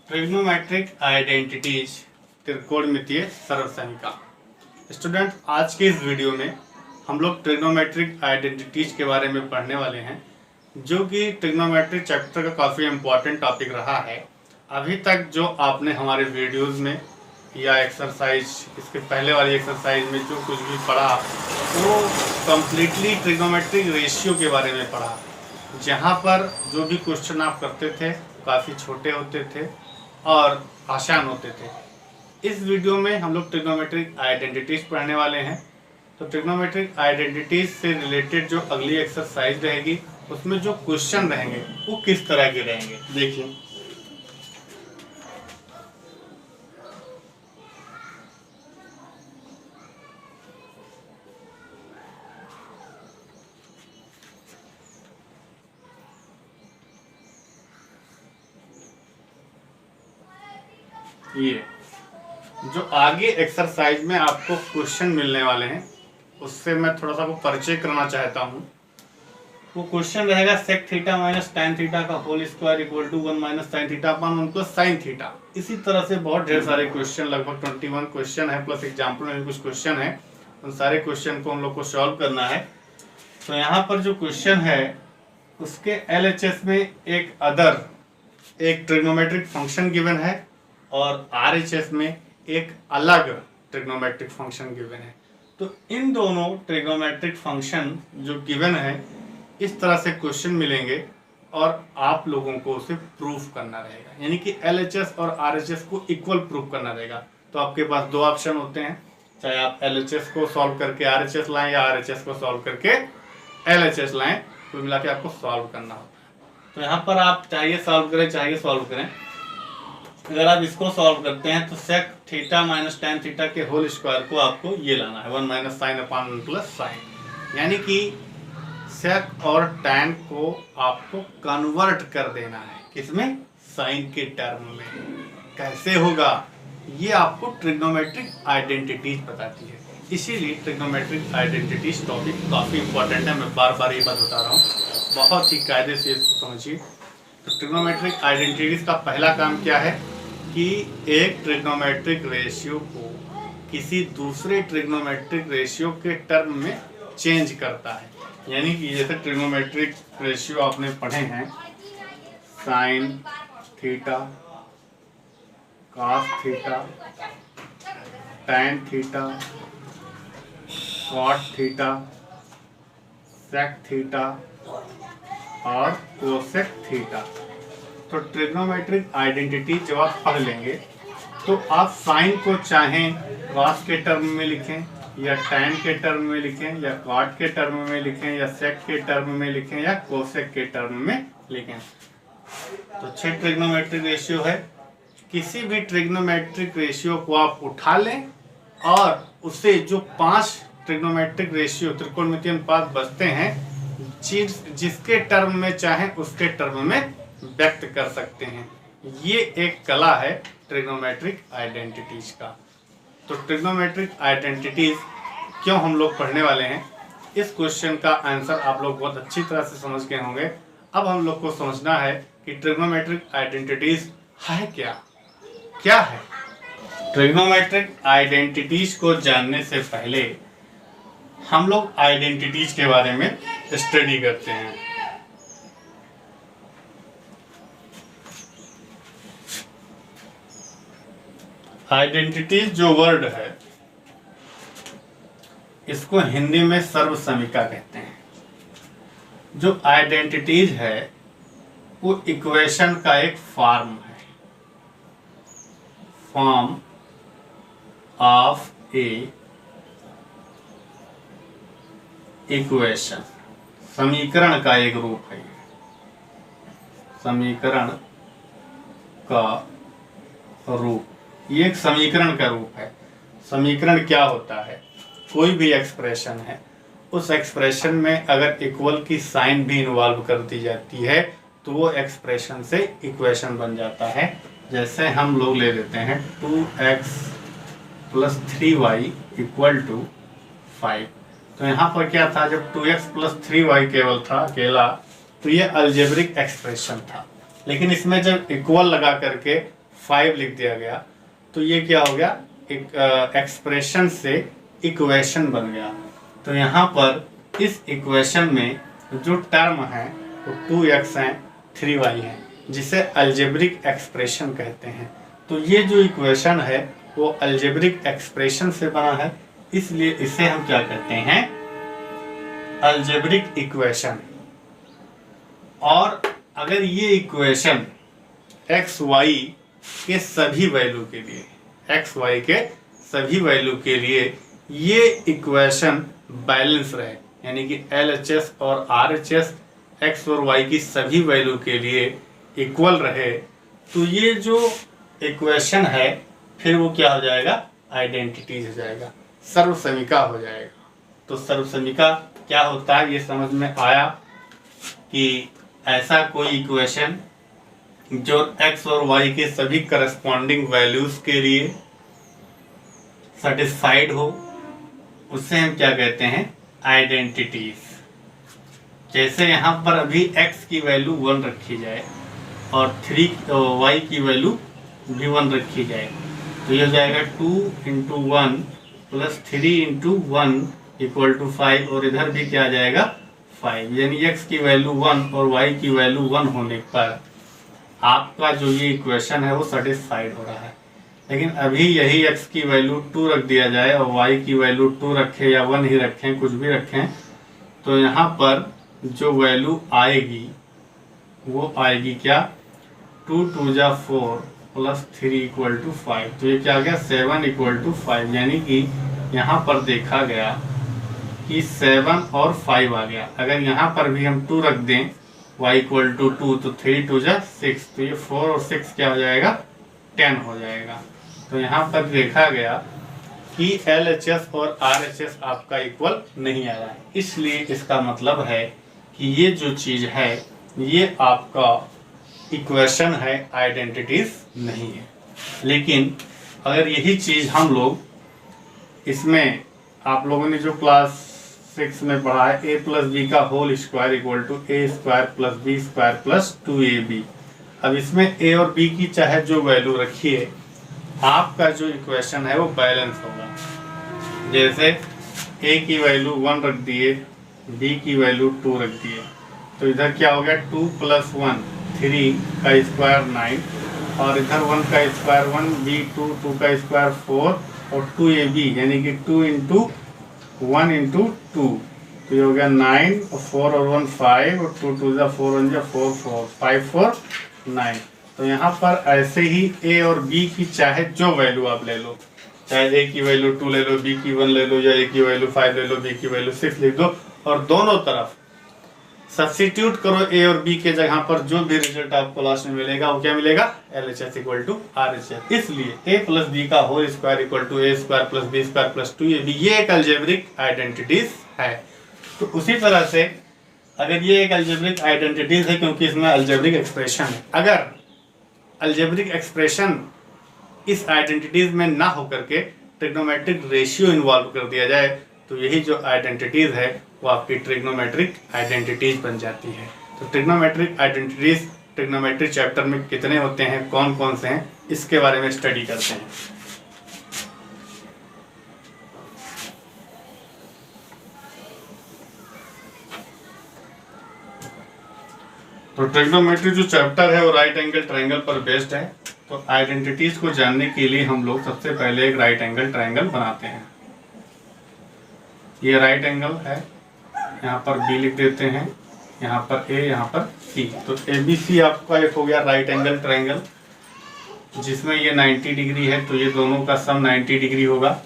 Trigonometric identities त्रिकोणमितीय सर्वसमीका। Student, आज के इस वीडियो में हम लोग ट्रिग्नोमेट्रिक आइडेंटिटीज के बारे में पढ़ने वाले हैं, जो कि ट्रिग्नोमेट्री चैप्टर का काफ़ी इम्पोर्टेंट टॉपिक रहा है। अभी तक जो आपने हमारे वीडियोस में या एक्सरसाइज, इसके पहले वाली एक्सरसाइज में जो कुछ भी पढ़ा वो कम्प्लीटली ट्रिग्नोमेट्रिक रेशियो के बारे में पढ़ा, जहाँ पर जो भी क्वेश्चन आप करते थे काफ़ी छोटे होते थे और आसान होते थे। इस वीडियो में हम लोग ट्रिग्नोमेट्रिक आइडेंटिटीज पढ़ने वाले हैं। तो ट्रिग्नोमेट्रिक आइडेंटिटीज से रिलेटेड जो अगली एक्सरसाइज रहेगी उसमें जो क्वेश्चन रहेंगे वो किस तरह के रहेंगे, देखिए। ये जो आगे एक्सरसाइज में आपको क्वेश्चन मिलने वाले हैं उससे मैं थोड़ा सा परिचय करना चाहता हूँ। वो क्वेश्चन रहेगा sec theta minus tan theta का whole square equal to 1 minus sine theta upon 1 plus sine theta. इसी तरह से बहुत ढेर सारे क्वेश्चन, लगभग 21 क्वेश्चन है, प्लस एग्जाम्पल में भी कुछ क्वेश्चन है। उन सारे क्वेश्चन को हम लोग को सॉल्व करना है। तो यहाँ पर जो क्वेश्चन है उसके LHS में एक ट्रिग्नोमेट्रिक फंक्शन गिवन है और RHS में एक अलग ट्रिग्नोमेट्रिक फंक्शन गिवन है। तो इन दोनों ट्रिग्नोमेट्रिक फंक्शन जो गिवन है, इस तरह से क्वेश्चन मिलेंगे और आप लोगों को उसे प्रूफ करना रहेगा, यानी कि LHS और RHS को इक्वल प्रूफ करना रहेगा। तो आपके पास दो ऑप्शन होते हैं, चाहे आप LHS को सॉल्व करके RHS लाएं या RHS को सॉल्व करके LHS लाएं, तो मिला के आपको सॉल्व करना होता है। तो यहाँ पर आप चाहिए सॉल्व करें चाहे सॉल्व करें, अगर आप इसको सॉल्व करते हैं तो sec theta minus tan theta के होल स्क्वायर को आपको ये लाना है 1 minus sine upon 1 plus sine, यानी कि सेक और tan को आपको कन्वर्ट कर देना है किसमें, साइन के टर्म में। कैसे होगा ये आपको ट्रिग्नोमेट्रिक आइडेंटिटीज बताती है, इसीलिए ट्रिग्नोमेट्रिक आइडेंटिटीज टॉपिक काफ़ी इंपॉर्टेंट है। मैं बार बार ये बात बता रहा हूँ, बहुत ही कायदे से इसको समझिए। तो ट्रिग्नोमेट्रिक आइडेंटिटीज का पहला काम क्या है कि एक ट्रिग्नोमेट्रिक रेशियो को किसी दूसरे ट्रिग्नोमेट्रिक रेशियो के टर्म में चेंज करता है। यानी कि जैसे ट्रिग्नोमेट्रिक रेशियो आपने पढ़े हैं, sine theta, cos theta, tan theta, cot theta, sec theta और कोसेक थीटा। तो ट्रिग्नोमेट्रिक आइडेंटिटी जब आप पढ़ लेंगे तो आप साइन को चाहें कॉस के टर्म में लिखें या टैन के टर्म में लिखें या कॉट के टर्म में लिखें या सेक के टर्म में लिखें या कोसेक के टर्म में लिखें। तो 6 ट्रिग्नोमेट्रिक रेशियो है। किसी भी ट्रिग्नोमेट्रिक रेशियो को आप उठा लें और उससे जो 5 ट्रिग्नोमेट्रिक रेशियो त्रिकोणमितीय अनुपात बचते हैं, जिसके टर्म में चाहें उसके टर्म में व्यक्त कर सकते हैं। ये एक कला है ट्रिग्नोमेट्रिक आइडेंटिटीज का। तो ट्रिग्नोमेट्रिक आइडेंटिटीज क्यों हम लोग पढ़ने वाले हैं, इस क्वेश्चन का आंसर आप लोग बहुत अच्छी तरह से समझ गए होंगे। अब हम लोग को समझना है कि ट्रिग्नोमेट्रिक आइडेंटिटीज है क्या है। ट्रिग्नोमेट्रिक आइडेंटिटीज को जानने से पहले हम लोग आइडेंटिटीज के बारे में स्टडी करते हैं। आइडेंटिटीज जो वर्ड है इसको हिंदी में सर्वसमीका कहते हैं। जो आइडेंटिटीज है वो इक्वेशन का एक फॉर्म है, फॉर्म ऑफ ए इक्वेशन, समीकरण का एक रूप है। समीकरण का रूप, ये एक समीकरण का रूप है। समीकरण क्या होता है, कोई भी एक्सप्रेशन है, उस एक्सप्रेशन में अगर इक्वल की साइन भी इन्वॉल्व कर दी जाती है तो वो एक्सप्रेशन से इक्वेशन बन जाता है। जैसे हम लोग ले लेते हैं 2x plus 3y equal to 5। तो यहाँ पर क्या था, जब 2x प्लस 3y केवल था तो ये अलजेब्रिक एक्सप्रेशन था। लेकिन इसमें जब इक्वल लगा करके 5 लिख दिया गया, तो ये क्या हो गया, एक एक्सप्रेशन से इक्वेशन बन गया। तो यहाँ पर इस इक्वेशन में जो टर्म है वो 2x है, 3y है, जिसे अलजेब्रिक एक्सप्रेशन कहते हैं। तो ये जो इक्वेशन है वो अलजेब्रिक एक्सप्रेशन से बना है, इसलिए इसे हम क्या कहते हैं, अलजेब्रिक इक्वेशन। और अगर ये इक्वेशन एक्स वाई के सभी वैल्यू के लिए, एक्स वाई के सभी वैल्यू के लिए ये इक्वेशन बैलेंस रहे, यानी कि LHS और RHS एक्स और वाई की सभी वैल्यू के लिए इक्वल रहे, तो ये जो इक्वेशन है फिर वो क्या हो जाएगा, आइडेंटिटीज हो जाएगा, सर्वसमीका हो जाएगा। तो सर्वसमीका क्या होता है ये समझ में आया कि ऐसा कोई इक्वेशन जो x और y के सभी करस्पॉन्डिंग वैल्यूज के लिए सेटिस्फाइड हो, उससे हम क्या कहते हैं, आइडेंटिटीज। जैसे यहाँ पर अभी x की वैल्यू 1 रखी जाए और y की वैल्यू भी 1 रखी जाए, तो ये हो जाएगा 2 × 1 + 3 × 1 = 5, और इधर भी क्या आ जाएगा 5, यानी x की वैल्यू 1 और y की वैल्यू 1 होने पर आपका जो ये इक्वेशन है वो सेटिस्फाइड हो रहा है। लेकिन अभी यही x की वैल्यू 2 रख दिया जाए और y की वैल्यू 2 रखें या 1 ही रखें, कुछ भी रखें, तो यहाँ पर जो वैल्यू आएगी वो आएगी क्या, 2 × 2 = 4 + 3 = 5। तो ये क्या आ गया, 7 = 5, यानी कि यहाँ पर देखा गया कि 7 और 5 आ गया। अगर यहाँ पर भी हम 2 रख दें, y = 2, तो 3 × 2 = 6, तो ये 4 और 6 क्या हो जाएगा, 10 हो जाएगा। तो यहाँ पर देखा गया कि LHS और RHS आपका इक्वल नहीं आ रहा है, इसलिए इसका मतलब है कि ये जो चीज़ है ये आपका इक्वेशन है, आइडेंटिटीज नहीं है। लेकिन अगर यही चीज़ हम लोग इसमें, आप लोगों ने जो क्लास 6 में पढ़ा है, a + b का whole square = a² + b² + 2ab। अब इसमें a और b की चाहे जो वैल्यू रखिए, आपका जो इक्वेशन है वो बैलेंस होगा। जैसे a की वैल्यू 1 रख दिए, b की वैल्यू 2 रख दिए, तो इधर क्या हो गया, 2 + 1 3 का स्क्वायर 9, और इधर 1 का स्क्वायर 1, b 2 का स्क्वायर 4, और 2ab यानी कि 2 × 1 × 2, तो ये हो गया 9, और 4 और 1 5, और 2 × 2 = 4, 1 = 4 4 5 4 9। तो यहाँ पर ऐसे ही a और b की चाहे जो वैल्यू आप ले लो, चाहे a की वैल्यू 2 ले लो, b की 1 ले लो, या a की वैल्यू 5 ले लो, b की वैल्यू 6 लिख दो, और दोनों तरफ सब्स्टिट्यूट करो a और b के जगह पर, जो भी रिजल्ट आपको लास्ट में मिलेगा वो क्या मिलेगा, LHS = RHS। इसलिए a + b का whole square = a² + b² + 2ab, ये एक अलजेब्रिक आइडेंटिटीज है। तो उसी तरह से अगर ये एक अलजेब्रिक आइडेंटिटीज है, क्योंकि इसमें अलजेब्रिक एक्सप्रेशन है, अगर अलजेब्रिक एक्सप्रेशन इस आइडेंटिटीज में ना होकर के ट्रिग्नोमेट्रिक रेशियो इन्वॉल्व कर दिया जाए, तो यही जो आइडेंटिटीज है वो आपकी ट्रिग्नोमेट्रिक आइडेंटिटीज बन जाती है। तो ट्रिग्नोमेट्रिक आइडेंटिटीज ट्रिग्नोमेट्री चैप्टर में कितने होते हैं, कौन कौन से हैं, इसके बारे में स्टडी करते हैं। तो ट्रिग्नोमेट्री जो चैप्टर है वो राइट एंगल ट्रायंगल पर बेस्ड है। तो आइडेंटिटीज को जानने के लिए हम लोग सबसे पहले एक राइट एंगल ट्रायंगल बनाते हैं। ये राइट एंगल है, यहाँ पर B लिख देते हैं, यहाँ पर A, यहाँ पर C। तो ABC आपका एक हो गया राइट एंगल ट्रायंगल, जिसमें ये 90 डिग्री है, तो ये दोनों का सम 90 डिग्री होगा।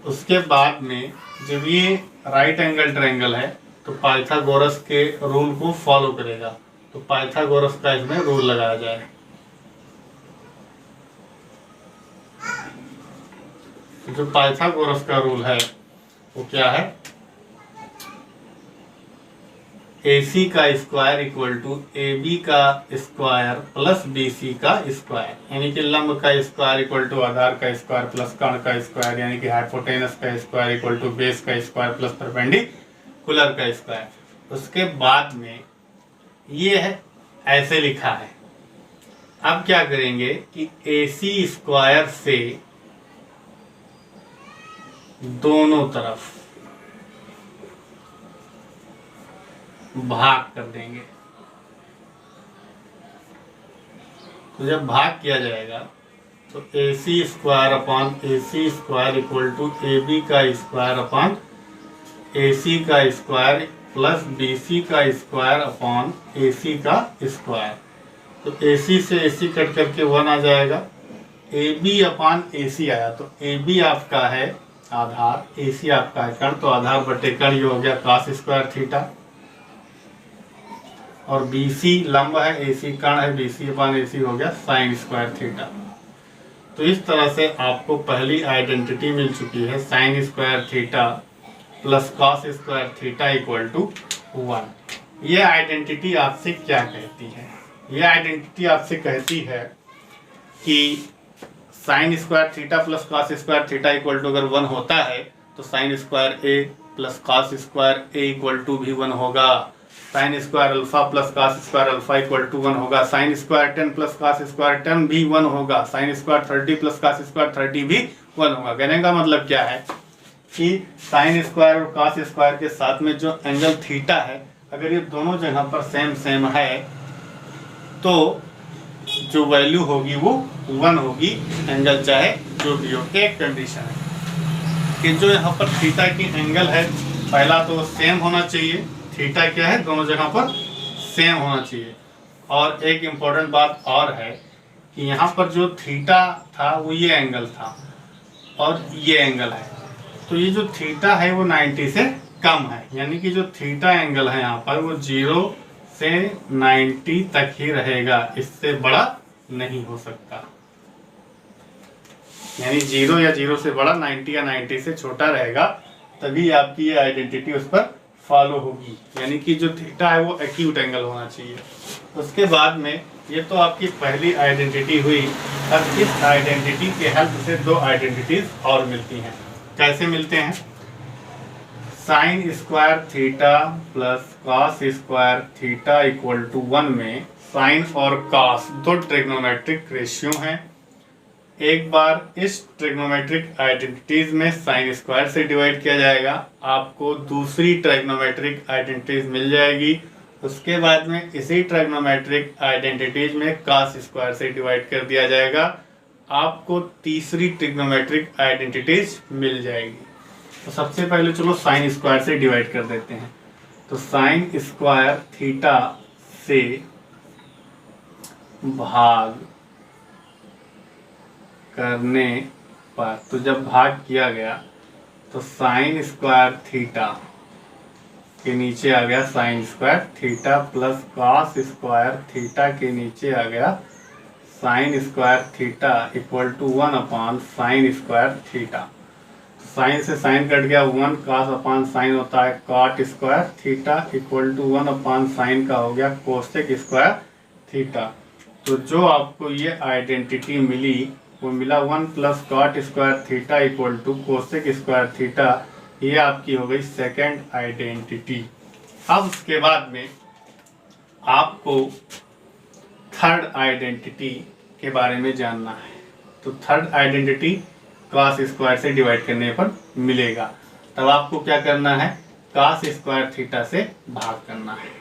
उसके बाद में जब ये राइट एंगल ट्रायंगल है तो पाइथागोरस के रूल को फॉलो करेगा। तो पाइथागोरस का इसमें रूल लगाया जाए। जो पाइथागोरस का रूल है वो क्या है, AC का स्क्वायर = AB का स्क्वायर प्लस BC का स्क्वायर, यानी कि लंब का स्क्वायर = आधार का स्क्वायर प्लस कर्ण का स्क्वायर, यानी कि हाइपोटेनस का स्क्वायर = बेस का स्क्वायर प्लस परपेंडिकुलर का स्क्वायर। उसके बाद में ये है ऐसे लिखा है, अब क्या करेंगे कि AC स्क्वायर से दोनों तरफ भाग कर देंगे। तो जब भाग किया जाएगा तो AC square upon AC square equal to AB का स्क्वायर अपॉन AC का स्क्वायर प्लस BC का स्क्वायर अपॉन AC का स्क्वायर। तो AC से AC कट करके 1 आ जाएगा। AB अपॉन AC आया तो AB आपका है आधार, AC आपका है कण, तो आधार बटे कण ये हो गया cos स्क्वायर थीटा, और BC लंब है, AC कण है, BC अपॉन AC हो गया साइन स्क्वायर थीटा। तो इस तरह से आपको पहली आइडेंटिटी मिल चुकी है, sine square theta plus cos square theta equal to 1। ये आइडेंटिटी आपसे क्या कहती है? ये आइडेंटिटी आपसे कहती है कि sine square theta plus cos square theta equal to अगर 1 होता है तो sine square A plus cos square A equal to भी 1 होगा, sine square alpha plus cos square alpha equal to 1 होगा, sine square 10 plus cos square 10 भी 1 होगा, sine square 30 plus cos square 30 भी 1 होगा। कहने का मतलब क्या है कि साइन स्क्वायर और कॉस स्क्वायर के साथ में जो एंगल थीटा है, अगर ये दोनों जगह पर सेम सेम है तो जो वैल्यू होगी वो 1 होगी, एंगल चाहे जो भी हो। एक कंडीशन है कि जो यहाँ पर थीटा की एंगल है, पहला तो सेम होना चाहिए, थीटा क्या है दोनों जगह पर सेम होना चाहिए। और एक इम्पोर्टेंट बात और है कि यहाँ पर जो थीटा था वो ये एंगल था और ये एंगल है, तो ये जो थीटा है वो 90 से कम है, यानी कि जो थीटा एंगल है यहाँ पर वो 0 से 90 तक ही रहेगा, इससे बड़ा नहीं हो सकता। यानी 0 या 0 से बड़ा, 90 या 90 से छोटा रहेगा, तभी आपकी ये आइडेंटिटी उस पर फॉलो होगी। यानी कि जो थीटा है वो एक्यूट एंगल होना चाहिए। उसके बाद में ये तो आपकी पहली आइडेंटिटी हुई। अब इस आइडेंटिटी के हेल्प से दो आइडेंटिटीज और मिलती हैं। कैसे मिलते हैं? Sine square theta plus cos square theta equal to 1 में साइन और कॉस दो ट्रिग्नोमेट्रिक रेशियो हैं। एक बार इस ट्रिग्नोमेट्रिक आइडेंटिटीज में साइन स्क्वायर से डिवाइड किया जाएगा, आपको दूसरी ट्रिग्नोमेट्रिक आइडेंटिटीज मिल जाएगी। उसके बाद में इसी ट्रिग्नोमेट्रिक आइडेंटिटीज में कॉस स्क्वायर से डिवाइड कर दिया जाएगा, आपको तीसरी ट्रिग्नोमेट्रिक आइडेंटिटीज मिल जाएगी। तो सबसे पहले चलो साइन स्क्वायर से डिवाइड कर देते हैं। तो साइन स्क्वायर थीटा से भाग करने पर, तो जब भाग किया गया तो साइन स्क्वायर थीटा के नीचे आ गया sine square theta plus cos square theta के नीचे आ गया sine square theta equal to 1 upon sine square theta. Sine से साइन कट गया, 1 कॉस अपॉन साइन होता है cot square theta equal to 1 upon sine का हो गया कोसेक स्क्वायर थीटा। तो जो आपको ये आइडेंटिटी मिली वो मिला 1 plus cot square theta equal to cosec square theta. ये आपकी हो गई सेकेंड आइडेंटिटी। अब उसके बाद में आपको थर्ड आइडेंटिटी के बारे में जानना है। तो थर्ड आइडेंटिटी कॉस स्क्वायर से डिवाइड करने पर मिलेगा। तब आपको क्या करना है? कॉस स्क्वायर थीटा से भाग करना है।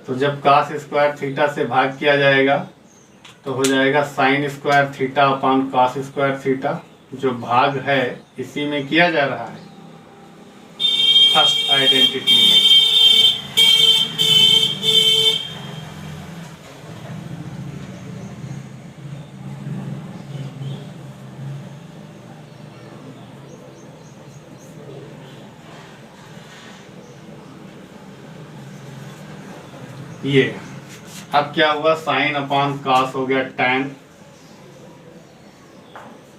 तो जब कॉस स्क्वायर थीटा से भाग किया जाएगा तो हो जाएगा sign square theta upon cos square theta. जो भाग है इसी में किया जा रहा है फर्स्ट आइडेंटिटी में। ये अब क्या हुआ? साइन अपॉन कॉस हो गया tan,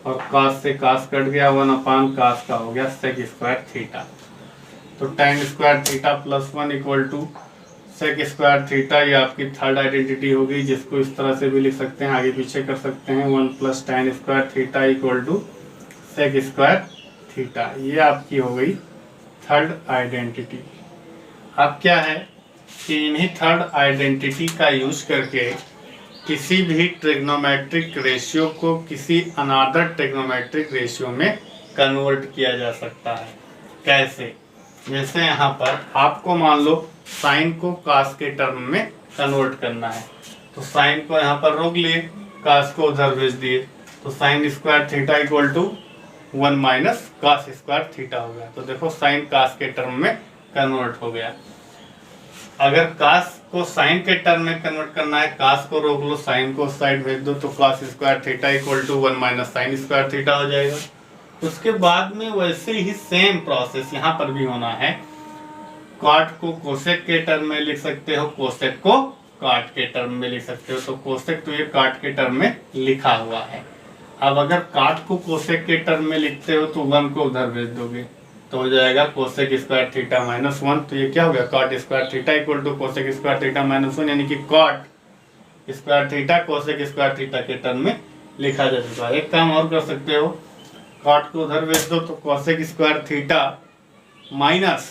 और cos से cos कट गया, 1 अपॉन cos का हो गया सेक स्क्वायर थीटा। तो tan square theta plus 1 equal to sec square theta. ये आपकी थर्ड आइडेंटिटी हो गई, जिसको इस तरह से भी लिख सकते हैं, आगे पीछे कर सकते हैं। 1 plus tan square theta equal to sec square theta. ये आपकी हो गई थर्ड आइडेंटिटी। अब क्या है कि इन्हीं थर्ड आइडेंटिटी का यूज करके किसी भी ट्रिग्नोमेट्रिक रेशियो को किसी अनदर ट्रिग्नोमेट्रिक रेशियो में कन्वर्ट किया जा सकता है। कैसे? जैसे यहाँ पर आपको मान लो साइन को कास के टर्म में कन्वर्ट करना है, तो साइन को यहाँ पर रोक लिए, कास को उधर भेज दिए, तो sine square theta equal to 1 minus cos square theta हो गया। तो देखो साइन कास के टर्म में कन्वर्ट हो गया। अगर कास को साइन के टर्म में कन्वर्ट करना है, कास को रोक लो, साइन को साइड भेज दो, तो cos square theta equal to 1 minus sine square theta हो जाएगा। उसके बाद में वैसे ही सेम प्रोसेस यहाँ पर भी होना है। कॉट को कोसेक के टर्म में लिख सकते हो, कोसेक को काट के टर्म में लिख सकते हो। तो कोसेक तो ये काट के टर्म में लिखा हुआ है। अब अगर काट को कोसेक के टर्म में लिखते हो तो 1 को उधर भेज दोगे, तो हो जाएगा कोसेक स्क्वायर थीटा माइनस 1। तो ये क्या हो गया, cot square theta equal to cosec square theta minus 1, यानी कि cot square theta cosec square theta के टर्म में लिखा जा चुका है। एक काम और कर सकते हो, कॉट को उधर भेज दो, तो cosec square theta minus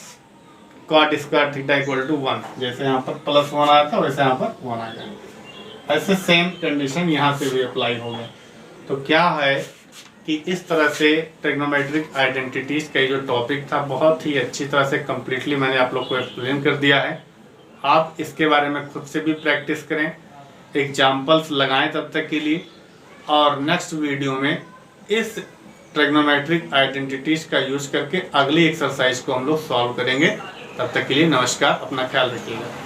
cot square theta equal to 1। जैसे यहाँ पर प्लस 1 आया था वैसे यहाँ पर 1 आ जाएगा। ऐसे सेम कंडीशन यहाँ से भी अप्लाई होगा। तो क्या है कि इस तरह से ट्रिग्नोमेट्रिक आइडेंटिटीज का जो टॉपिक था बहुत ही अच्छी तरह से कंप्लीटली मैंने आप लोग को एक्सप्लेन कर दिया है। आप इसके बारे में खुद से भी प्रैक्टिस करें, एग्जाम्पल्स लगाएं तब तक के लिए, और नेक्स्ट वीडियो में इस ट्रिग्नोमेट्रिक आइडेंटिटीज का यूज करके अगली एक्सरसाइज को हम लोग सॉल्व करेंगे। तब तक के लिए नमस्कार, अपना ख्याल रखिएगा।